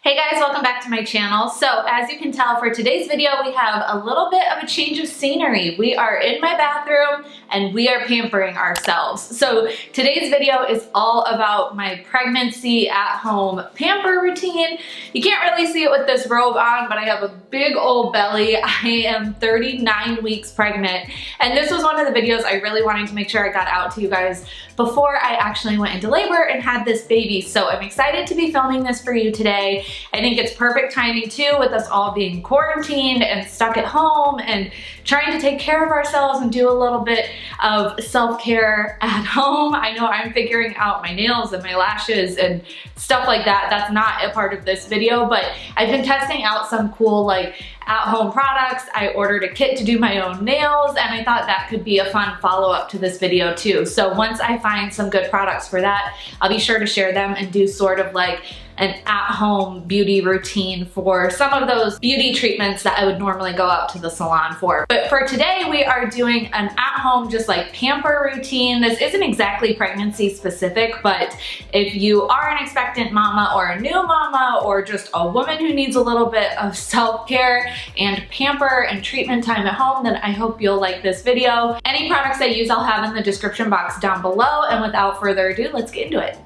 Hey guys, welcome back to my channel. So as you can tell, for today's video, we have a little bit of a change of scenery. We are in my bathroom and we are pampering ourselves. So today's video is all about my pregnancy at home pamper routine. You can't really see it with this robe on, but I have a big old belly. I am 39 weeks pregnant. And this was one of the videos I really wanted to make sure I got out to you guys before I actually went into labor and had this baby. So I'm excited to be filming this for you today. I think it's perfect timing too, with us all being quarantined and stuck at home and trying to take care of ourselves and do a little bit of self-care at home. I know I'm figuring out my nails and my lashes and stuff like that. That's not a part of this video, but I've been testing out some cool like at-home products. I ordered a kit to do my own nails, and I thought that could be a fun follow-up to this video too. So once I find some good products for that, I'll be sure to share them and do sort of like an at-home beauty routine for some of those beauty treatments that I would normally go out to the salon for. But for today, we are doing an at-home just like pamper routine. This isn't exactly pregnancy specific, but if you are an expectant mama or a new mama or just a woman who needs a little bit of self-care and pamper and treatment time at home, then I hope you'll like this video. Any products I use I'll have in the description box down below, and without further ado, let's get into it.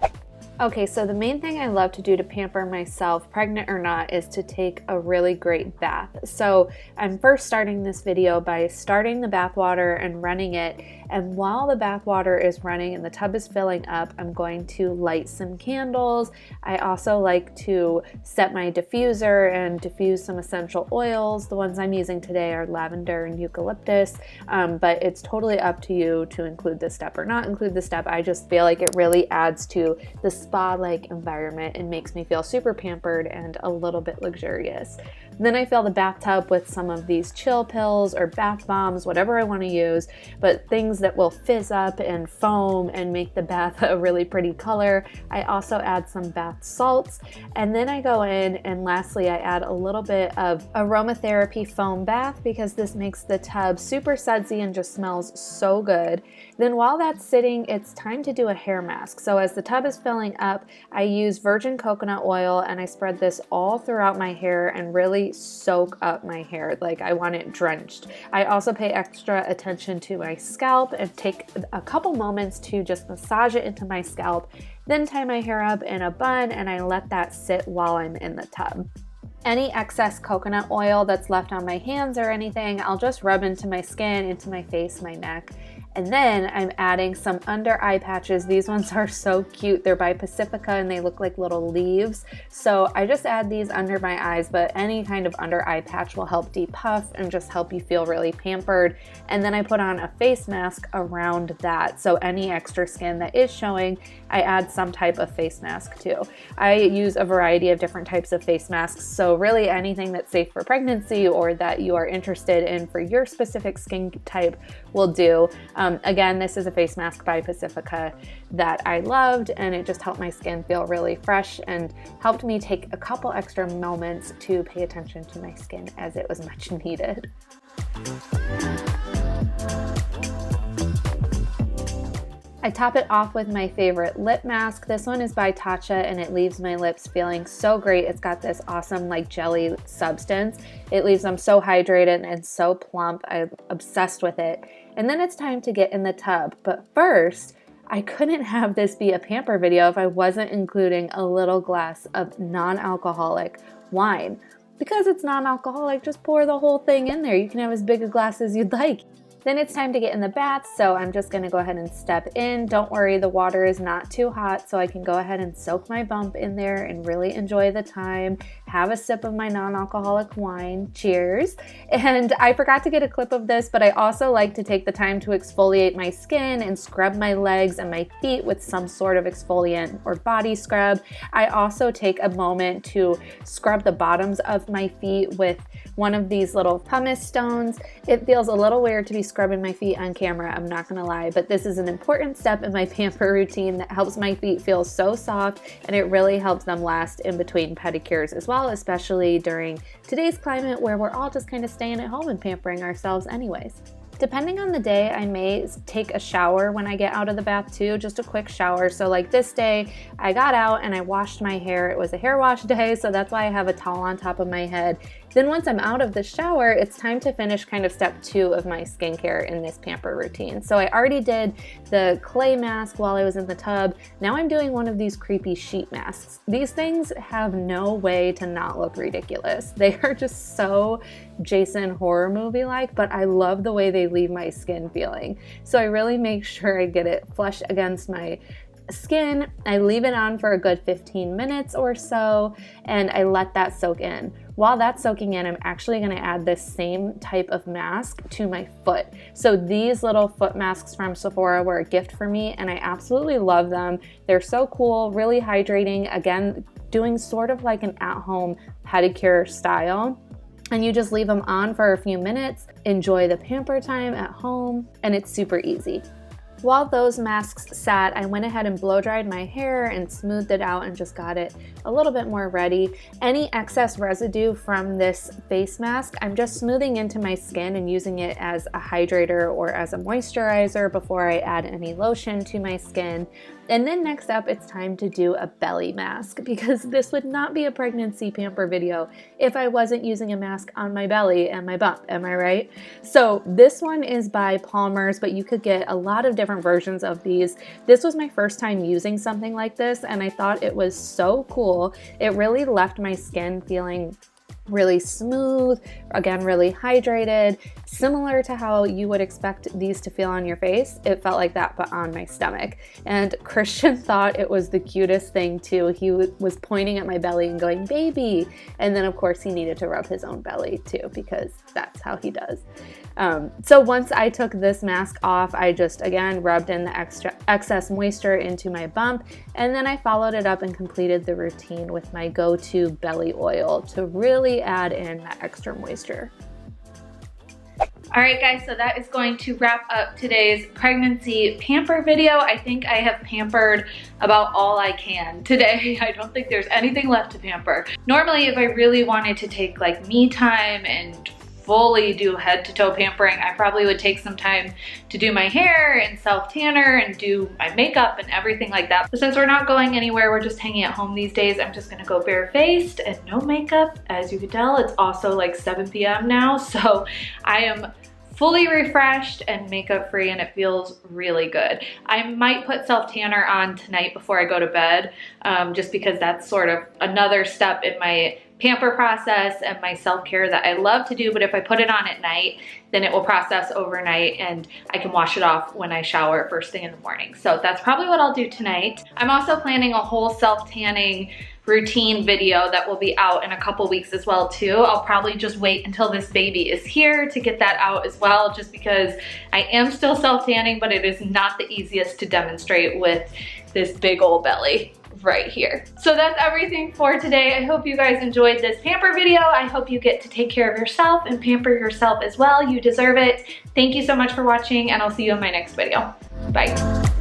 Okay, so the main thing I love to do to pamper myself, pregnant or not, is to take a really great bath. So I'm first starting this video by starting the bath water and running it. And while the bath water is running and the tub is filling up, I'm going to light some candles. I also like to set my diffuser and diffuse some essential oils. The ones I'm using today are lavender and eucalyptus, but it's totally up to you to include this step or not include this step. I just feel like it really adds to the spa-like environment and makes me feel super pampered and a little bit luxurious. Then I fill the bathtub with some of these chill pills or bath bombs, whatever I want to use, but things that will fizz up and foam and make the bath a really pretty color. I also add some bath salts, and then I go in and lastly I add a little bit of aromatherapy foam bath because this makes the tub super sudsy and just smells so good. Then while that's sitting, it's time to do a hair mask. So as the tub is filling up, I use virgin coconut oil and I spread this all throughout my hair and really soak up my hair. Like I want it drenched. I also pay extra attention to my scalp and take a couple moments to just massage it into my scalp, then tie my hair up in a bun and I let that sit while I'm in the tub. Any excess coconut oil that's left on my hands or anything, I'll just rub into my skin, into my face, my neck. And then I'm adding some under eye patches. These ones are so cute. They're by Pacifica and they look like little leaves. So I just add these under my eyes, but any kind of under eye patch will help depuff and just help you feel really pampered. And then I put on a face mask around that. So any extra skin that is showing, I add some type of face mask too. I use a variety of different types of face masks. So really anything that's safe for pregnancy or that you are interested in for your specific skin type will do. Again, this is a face mask by Pacifica that I loved, and it just helped my skin feel really fresh and helped me take a couple extra moments to pay attention to my skin as it was much needed. I top it off with my favorite lip mask. This one is by Tatcha and it leaves my lips feeling so great. It's got this awesome like jelly substance. It leaves them so hydrated and so plump. I'm obsessed with it. And then it's time to get in the tub. But first, I couldn't have this be a pamper video if I wasn't including a little glass of non-alcoholic wine. Because it's non-alcoholic, just pour the whole thing in there. You can have as big a glass as you'd like. Then it's time to get in the bath, so I'm just gonna go ahead and step in. Don't worry, the water is not too hot, so I can go ahead and soak my bump in there and really enjoy the time. Have a sip of my non-alcoholic wine. Cheers. And I forgot to get a clip of this, but I also like to take the time to exfoliate my skin and scrub my legs and my feet with some sort of exfoliant or body scrub. I also take a moment to scrub the bottoms of my feet with one of these little pumice stones. It feels a little weird to be scrubbing my feet on camera, I'm not gonna lie, but this is an important step in my pamper routine that helps my feet feel so soft, and it really helps them last in between pedicures as well, especially during today's climate where we're all just kind of staying at home and pampering ourselves anyways. Depending on the day, I may take a shower when I get out of the bath too, just a quick shower. So like this day, I got out and I washed my hair. It was a hair wash day, so that's why I have a towel on top of my head. Then once I'm out of the shower, it's time to finish kind of step 2 of my skincare in this pamper routine. So I already did the clay mask while I was in the tub. Now I'm doing one of these creepy sheet masks. These things have no way to not look ridiculous. They are just so Jason horror movie like, but I love the way they leave my skin feeling. So I really make sure I get it flush against my skin. I leave it on for a good 15 minutes or so, and I let that soak in. While that's soaking in, I'm actually going to add this same type of mask to my foot. So these little foot masks from Sephora were a gift for me, and I absolutely love them. They're so cool, really hydrating. Again, doing sort of like an at-home pedicure style. And you just leave them on for a few minutes, enjoy the pamper time at home, and it's super easy. While those masks sat, I went ahead and blow dried my hair and smoothed it out and just got it a little bit more ready. Any excess residue from this face mask, I'm just smoothing into my skin and using it as a hydrator or as a moisturizer before I add any lotion to my skin. And then next up, it's time to do a belly mask, because this would not be a pregnancy pamper video if I wasn't using a mask on my belly and my bump, am I right? So this one is by Pamper's, but you could get a lot of different versions of these. This was my first time using something like this, and I thought it was so cool. It really left my skin feeling really smooth, again, really hydrated, similar to how you would expect these to feel on your face. It felt like that, but on my stomach. And Christian thought it was the cutest thing too. He was pointing at my belly and going, "Baby." And then of course he needed to rub his own belly too, because that's how he does. So once I took this mask off, I just, again, rubbed in the excess moisture into my bump, and then I followed it up and completed the routine with my go-to belly oil to really add in that extra moisture. All right, guys, so that is going to wrap up today's pregnancy pamper video. I think I have pampered about all I can today. I don't think there's anything left to pamper. Normally, if I really wanted to take like me time and fully do head to toe pampering, I probably would take some time to do my hair and self-tanner and do my makeup and everything like that. But since we're not going anywhere, we're just hanging at home these days, I'm just gonna go barefaced and no makeup. As you can tell, it's also like 7 p.m. now, so I am fully refreshed and makeup free, and it feels really good. I might put self-tanner on tonight before I go to bed, just because that's sort of another step in my pamper process and my self-care that I love to do, but if I put it on at night, then it will process overnight and I can wash it off when I shower first thing in the morning. So that's probably what I'll do tonight. I'm also planning a whole self-tanning routine video that will be out in a couple weeks as well too. I'll probably just wait until this baby is here to get that out as well, just because I am still self-tanning, but it is not the easiest to demonstrate with this big old belly right here. So that's everything for today. I hope you guys enjoyed this pamper video. I hope you get to take care of yourself and pamper yourself as well. You deserve it. Thank you so much for watching, and I'll see you in my next video. Bye.